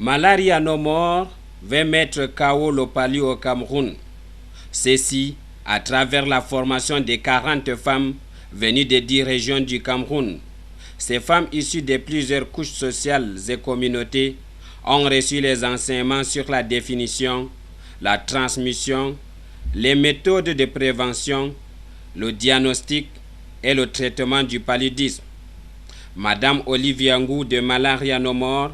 Malaria no more veut mettre KO le palud au Cameroun. Ceci à travers la formation de 40 femmes venues des 10 régions du Cameroun. Ces femmes issues de plusieurs couches sociales et communautés ont reçu les enseignements sur la définition, la transmission, les méthodes de prévention, le diagnostic et le traitement du paludisme. Madame Olivia Ngou de Malaria No More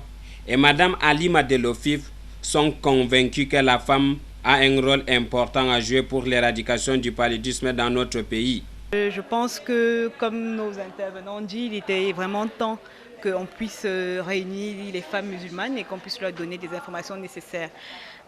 et Madame Alima de l'OFIF sont convaincus que la femme a un rôle important à jouer pour l'éradication du paludisme dans notre pays. Je pense que, comme nos intervenants ont dit, il était vraiment temps qu'on puisse réunir les femmes musulmanes et qu'on puisse leur donner des informations nécessaires.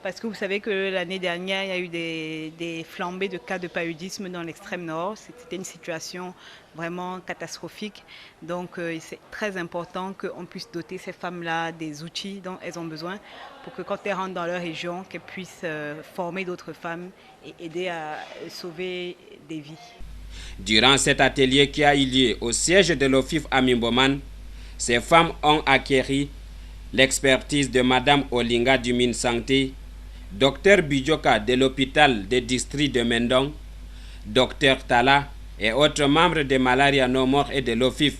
Parce que vous savez que l'année dernière, il y a eu des flambées de cas de paludisme dans l'extrême nord. C'était une situation vraiment catastrophique. Donc c'est très important qu'on puisse doter ces femmes-là des outils dont elles ont besoin pour que quand elles rentrent dans leur région, qu'elles puissent former d'autres femmes et aider à sauver des vies. Durant cet atelier qui a eu lieu au siège de l'OFIF à Mimboman, ces femmes ont acquis l'expertise de Madame Olinga du MinSanté, Dr Bidjoka de l'hôpital de district de Mendong, Dr Tala et autres membres de Malaria No More et de l'OFIF.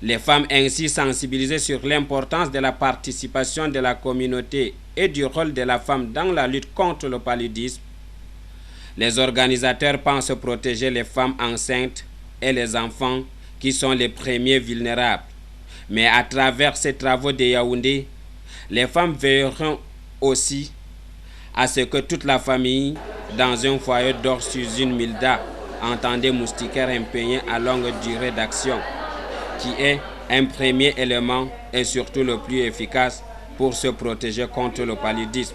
Les femmes ainsi sensibilisées sur l'importance de la participation de la communauté et du rôle de la femme dans la lutte contre le paludisme. Les organisateurs pensent protéger les femmes enceintes et les enfants qui sont les premiers vulnérables. Mais à travers ces travaux de Yaoundé, les femmes veilleront aussi à ce que toute la famille, dans un foyer, dort sous une milda, entendez moustiquaire impayé à longue durée d'action, qui est un premier élément et surtout le plus efficace pour se protéger contre le paludisme.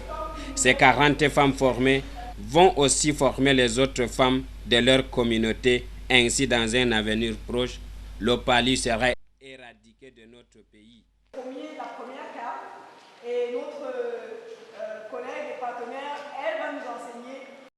Ces 40 femmes formées vont aussi former les autres femmes de leur communauté. Ainsi, dans un avenir proche, le palud sera éradiqué de notre pays. La première carte et notre